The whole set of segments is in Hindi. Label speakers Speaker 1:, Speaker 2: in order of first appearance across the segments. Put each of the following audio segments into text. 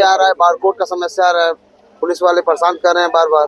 Speaker 1: आ रहा है, बारकोड का समस्या आ रहा है, पुलिस वाले परेशान कर रहे हैं बार बार।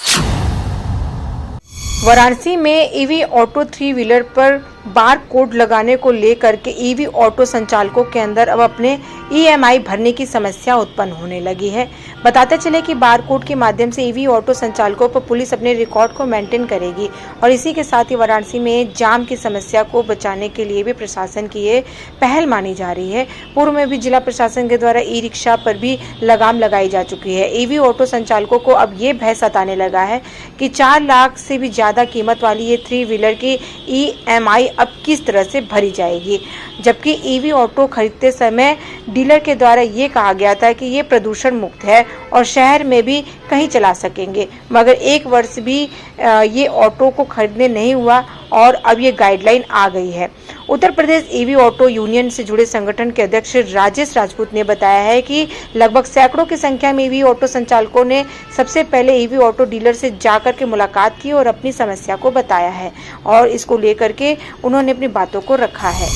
Speaker 2: वाराणसी में ईवी ऑटो 3 व्हीलर पर बार कोड लगाने को लेकर के ईवी ऑटो संचालकों के अंदर अब अपने ईएमआई भरने की समस्या उत्पन्न होने लगी है। बताते चले कि बार कोड के माध्यम से ईवी ऑटो संचालकों पर पुलिस अपने रिकॉर्ड को मेंटेन करेगी और इसी के साथ ही वाराणसी में जाम की समस्या को बचाने के लिए भी प्रशासन की ये पहल मानी जा रही है। पूर्व में भी जिला प्रशासन के द्वारा ई रिक्शा पर भी लगाम लगाई जा चुकी है। ईवी ऑटो संचालकों को अब ये भय सताने लगा है कि 4 लाख से भी ज्यादा कीमत वाली ये 3 व्हीलर की ईएमआई अब किस तरह से भरी जाएगी, जबकि ईवी ऑटो खरीदते समय डीलर के द्वारा ये कहा गया था कि ये प्रदूषण मुक्त है और शहर में भी कहीं चला सकेंगे, मगर 1 वर्ष भी ये ऑटो को खरीदने नहीं हुआ और अब ये गाइडलाइन आ गई है। Uttar Pradesh EV auto union से जुड़े संगठन के अध्यक्ष राजेश राजपूत ने बताया है कि लगभग सैकड़ों की संख्या में ईवी ऑटो संचालकों ने सबसे पहले ईवी ऑटो डीलर से जाकर के मुलाकात की और अपनी समस्या को बताया है और इसको लेकर के उन्होंने अपनी बातों को रखा है।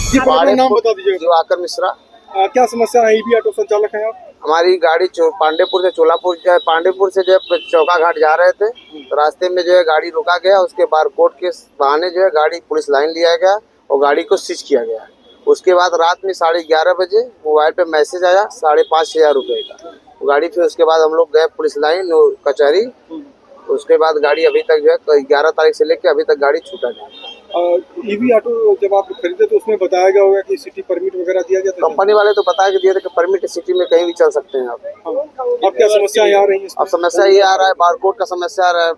Speaker 3: नाम बता दीजिए।
Speaker 1: दिवाकर मिश्रा।
Speaker 3: क्या समस्या है? ईवी ऑटो संचालक हैं आप?
Speaker 1: हमारी गाड़ी पांडेपुर से चोलापुर जो है, पांडेपुर से जो है चौका घाट जा रहे थे, तो रास्ते में जो है गाड़ी रुका गया। उसके बारकोड के बहाने जो है गाड़ी पुलिस लाइन लिया गया और गाड़ी को सीज किया गया। उसके बाद रात में 11:30 बजे मोबाइल पे मैसेज आया 5,500 रुपये का गाड़ी। फिर उसके बाद हम लोग गए पुलिस लाइन कचहरी। उसके बाद गाड़ी अभी तक जो है 11 तारीख से लेकर अभी तक गाड़ी छूटा नहीं।
Speaker 3: ईवी ऑटो जब आप खरीदे तो उसमें बताया गया होगा कि सिटी परमिट वगैरह दिया गया था?
Speaker 1: कंपनी वाले तो बता के दिए थे कि परमिट सिटी में कहीं भी चल सकते हैं आप।
Speaker 3: अब क्या समस्या आ रही है?
Speaker 1: अब समस्या ये आ रहा है, बारकोड का समस्या आ रहा है,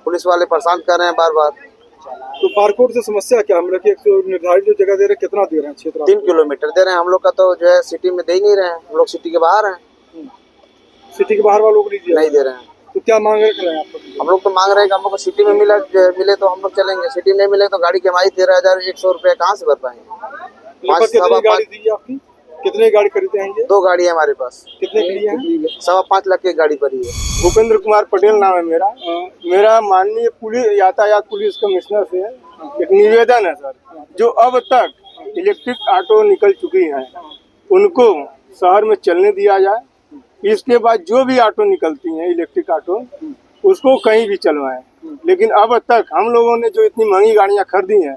Speaker 1: पुलिस वाले परेशान कर रहे हैं बार बार।
Speaker 3: तो बारकोड से समस्या क्या? हम लोग निर्धारित जो जगह दे रहे हैं, कितना दे रहे हैं क्षेत्र?
Speaker 1: 3 किलोमीटर दे रहे हैं। हम लोग का तो जो है सिटी में दे ही नहीं रहे हैं, हम लोग सिटी के बाहर हैं।
Speaker 3: सिटी के बाहर वालों को
Speaker 1: नहीं दे रहे हैं।
Speaker 3: तो क्या मांग रहे हैं आप?
Speaker 1: हम लोग तो मांग रहे हैं कि हम लोग को सिटी में मिले तो हम लोग चलेंगे, सिटी में नहीं मिले तो गाड़ी की EMI 13,100 रुपये कहाँ से भर पाएंगे।
Speaker 3: कितनी गाड़ी दी है आपकी? कितने गाड़ी खरीदे हैं?
Speaker 1: 2 गाड़ी है हमारे पास।
Speaker 3: कितने के लिए है?
Speaker 1: 5.25 लाख की गाड़ी पड़ी है।
Speaker 3: भूपेंद्र कुमार पटेल नाम है मेरा। मेरा माननीय पुलिस यातायात पुलिस कमिश्नर से एक निवेदन है सर, जो अब तक इलेक्ट्रिक ऑटो निकल चुकी हैं उनको शहर में चलने दिया जाए। इसके बाद जो भी ऑटो निकलती हैं इलेक्ट्रिक ऑटो उसको कहीं भी चलवाएं। लेकिन अब तक हम लोगों ने जो इतनी महंगी गाड़ियां खरीदी हैं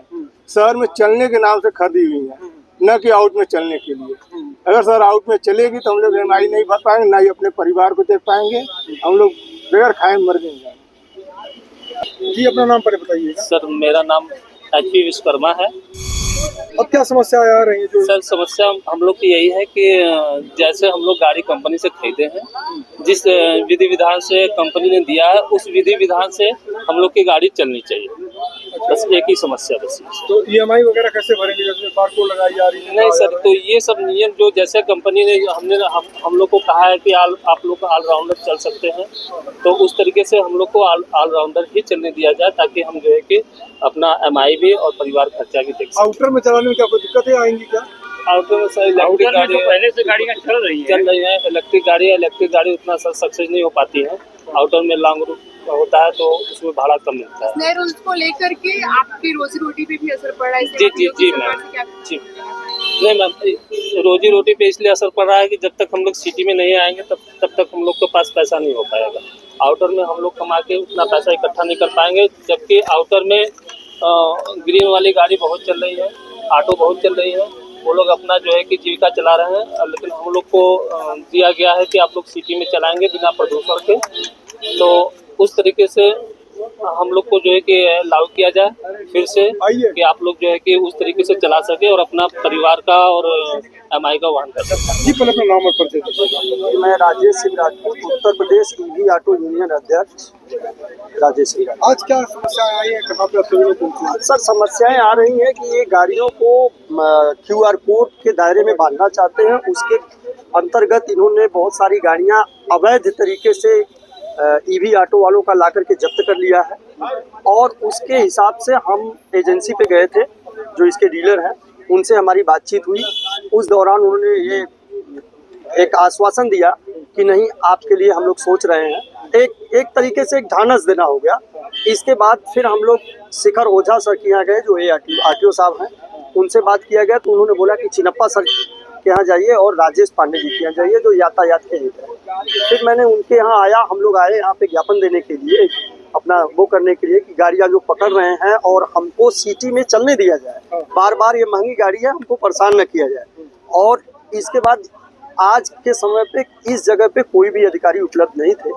Speaker 3: शहर में चलने के नाम से खरीदी हुई हैं, न कि आउट में चलने के लिए। अगर सर आउट में चलेगी तो हम लोग EMI नहीं भर पाएंगे, ना ही अपने परिवार को देख पाएंगे, हम लोग बगैर खाए मर जाएंगे। जी अपना नाम पर बताइए।
Speaker 4: सर मेरा नाम HP विश्वकर्मा है।
Speaker 3: अब क्या समस्या आ रही है?
Speaker 4: सर समस्या हम लोग की यही है कि जैसे हम लोग गाड़ी कंपनी से खरीदे हैं, जिस विधि विधान से कंपनी ने दिया है उस विधि विधान से हम लोग की गाड़ी चलनी चाहिए। बस एक ही समस्या बस।
Speaker 3: तो EMI वगैरह कैसे भरेंगे? जैसे बारकोड लगाई जा रही है?
Speaker 4: नहीं सर, तो ये सब नियम जो जैसे कंपनी ने हम लोग को कहा है कि आप लोग ऑलराउंडर चल सकते हैं, तो उस तरीके से हम लोग को ऑलराउंडर ही चलने दिया जाए, ताकि हम जो है कि अपना EMI भी और परिवार खर्चा भी देख सकें।
Speaker 3: आउटर में चलाने में क्या कोई दिक्कतें आएंगी क्या?
Speaker 4: आउटर में सर इलेक्ट्रिक गाड़ी
Speaker 5: पहले से गाड़ियाँ चल रही
Speaker 4: है। इलेक्ट्रिक गाड़ी उतना सक्सेस नहीं हो पाती है। आउटर में लॉन्ग रूट होता है तो उसमें भाड़ा कम मिलता है।
Speaker 6: नए रूल्स को लेकर के आपकी रोजी रोटी पे भी असर पड़ रहा है?
Speaker 4: जी मैम। जी नहीं मैम, रोजी रोटी पे इसलिए असर पड़ रहा है कि जब तक हम लोग सिटी में नहीं आएंगे तब तक हम लोग के पास पैसा नहीं हो पाएगा। आउटर में हम लोग कमा के उतना पैसा इकट्ठा नहीं कर पाएंगे, जबकि आउटर में ग्रीन वाली गाड़ी बहुत चल रही है, ऑटो बहुत चल रही है। वो लोग अपना जो है कि जीविका चला रहे हैं, लेकिन हम लोग को दिया गया है कि आप लोग सिटी में चलाएंगे बिना प्रदूषण के। तो उस तरीके से हम लोग को जो है कि लागू किया जाए फिर से, कि आप लोग जो है कि उस तरीके से चला सके और अपना परिवार का और EMI का वहन कर सकें।
Speaker 3: जी पहले अपना नाम और परिचय।
Speaker 7: मैं Rajesh Singh Rajput, Uttar Pradesh EV auto union अध्यक्ष राजेश सिंह।
Speaker 3: आज क्या समस्या आई है? कहाँ पे
Speaker 7: सर समस्याएं आ रही हैं कि ये गाड़ियों को QR कोड के दायरे में बांधना चाहते हैं। उसके अंतर्गत इन्होंने बहुत सारी गाड़ियां अवैध तरीके से ईवी ऑटो वालों का ला करके जब्त कर लिया है और उसके हिसाब से हम एजेंसी पे गए थे, जो इसके डीलर हैं, उनसे हमारी बातचीत हुई। उस दौरान उन्होंने ये एक आश्वासन दिया कि नहीं, आपके लिए हम लोग सोच रहे हैं। एक तरीके से एक ढांढस देना हो गया। इसके बाद फिर हम लोग शिखर ओझा सर के यहाँ गए, जो ARTO साहब हैं, उनसे बात किया गया तो उन्होंने बोला कि चिनप्पा सर के यहाँ जाइए और राजेश पांडे जी के यहाँ जाइए, जो यातायात के हेड हैं। फिर मैंने उनके यहाँ आया, हम लोग आए यहाँ पे ज्ञापन देने के लिए, अपना वो करने के लिए कि गाड़ियाँ जो पकड़ रहे हैं और हमको सिटी में चलने दिया जाए, बार बार ये महंगी गाड़ी है, हमको परेशान न किया जाए। और इसके बाद आज के समय पे इस जगह पे कोई भी अधिकारी उपलब्ध नहीं थे,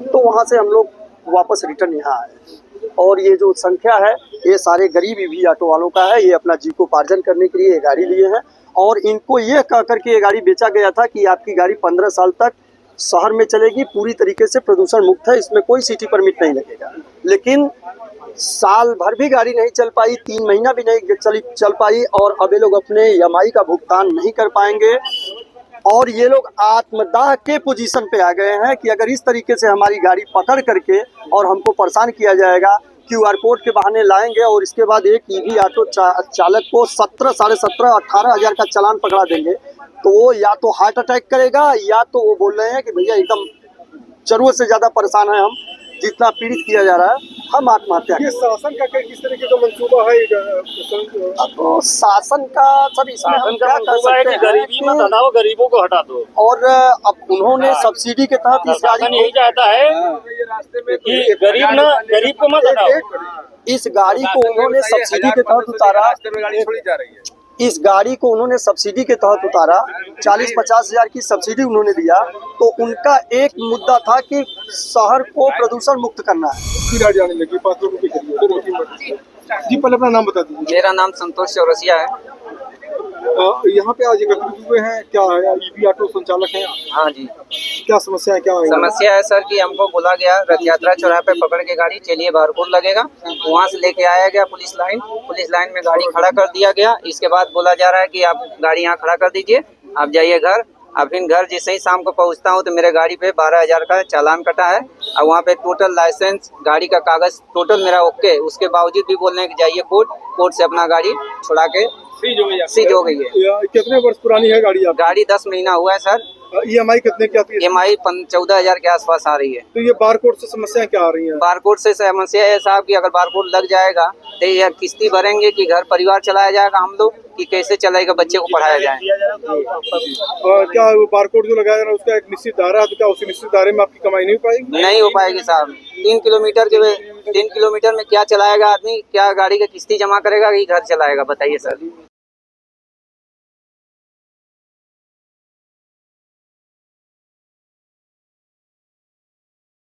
Speaker 7: तो वहाँ से हम लोग वापस रिटर्न यहाँ आए। और ये जो संख्या है ये सारे गरीब ईवी ऑटो वालों का है, ये अपना जीविकोपार्जन करने के लिए ये गाड़ी लिए हैं। और इनको ये कह करके ये गाड़ी बेचा गया था कि आपकी गाड़ी 15 साल तक शहर में चलेगी, पूरी तरीके से प्रदूषण मुक्त है, इसमें कोई सिटी परमिट नहीं लगेगा। लेकिन साल भर भी गाड़ी नहीं चल पाई, 3 महीना भी नहीं चल पाई, और अब ये लोग अपने EMI का भुगतान नहीं कर पाएंगे। और ये लोग आत्मदाह के पोजीशन पे आ गए हैं कि अगर इस तरीके से हमारी गाड़ी पकड़ करके और हमको परेशान किया जाएगा, QR कोड के बहाने लाएंगे और इसके बाद एक EV ऑटो चालक को 17, साढ़े 17, 18 हज़ार का चालान पकड़ा देंगे, तो वो या तो हार्ट अटैक करेगा, या तो वो बोल रहे हैं कि भैया एकदम जरूरत से ज़्यादा परेशान है हम, जितना पीड़ित किया जा रहा है, हम आत्महत्या
Speaker 3: ये शासन का किस तरीके का मंसूबा है?
Speaker 7: तो शासन का सब इसमें हम क्या कर सकते हैं,
Speaker 5: गरीबी मत हटाओ, गरीबों को हटा दो।
Speaker 7: और अब उन्होंने सब्सिडी के तहत इस गाड़ी
Speaker 5: यही चाहता है कि गरीब को मत हटाओ।
Speaker 7: इस गाड़ी को उन्होंने सब्सिडी के तहत उतारा, इस गाड़ी को उन्होंने सब्सिडी के तहत उतारा, 40-50 हज़ार की सब्सिडी उन्होंने दिया। तो उनका एक मुद्दा था कि शहर को प्रदूषण मुक्त करना है।
Speaker 3: जाने लगी 5 रुपये जी, पहले अपना नाम बता दीजिए।
Speaker 8: मेरा नाम संतोष चौरसिया है।
Speaker 3: यहाँ पे आज एकत्रित हुए हैं, क्या है? EV ऑटो संचालक हैं?
Speaker 8: हाँ जी।
Speaker 3: क्या समस्या है? क्या है?
Speaker 8: समस्या है सर कि हमको बोला गया रथ यात्रा चौराहे पे पकड़ के गाड़ी चलिए, बारकोड लगेगा, वहाँ से लेके आया गया पुलिस लाइन में गाड़ी खड़ा कर दिया गया। इसके बाद बोला जा रहा है कि आप गाड़ी यहाँ खड़ा कर दीजिए, आप जाइए घर। अब फिर घर जैसे ही शाम को पहुँचता हूँ तो मेरे गाड़ी पे 12 हज़ार का चालान कटा है, और वहाँ पे टोटल लाइसेंस, गाड़ी का कागज टोटल मेरा ओके, उसके बावजूद भी बोल रहे हैं कि जाइए कोर्ट से अपना गाड़ी छुड़ा के सीज हो गई है।
Speaker 3: कितने वर्ष पुरानी है गाड़ी?
Speaker 8: गाड़ी 10 महीना हुआ है सर।
Speaker 3: EMI कितने की आती है?
Speaker 8: EMI 14 हज़ार के आसपास आ रही है।
Speaker 3: तो ये बारकोड से समस्या क्या आ रही है?
Speaker 8: बारकोड से समस्या है साहब कि अगर बारकोड लग जाएगा तो ये किस्ती भरेंगे कि घर परिवार चलाया जाएगा हम लोग, कि कैसे चलाएगा, बच्चे को पढ़ाया जाए।
Speaker 3: क्या बारकोड जो लगाया उसका एक निश्चित दायरा है, तो क्या उसी निश्चित दायरे में आपकी कमाई नहीं हो पाएगी?
Speaker 8: नहीं हो पाएगी साहब। 3 किलोमीटर में क्या चलाएगा आदमी, क्या गाड़ी का किस्ती जमा करेगा कि घर चलाएगा, बताइए सर।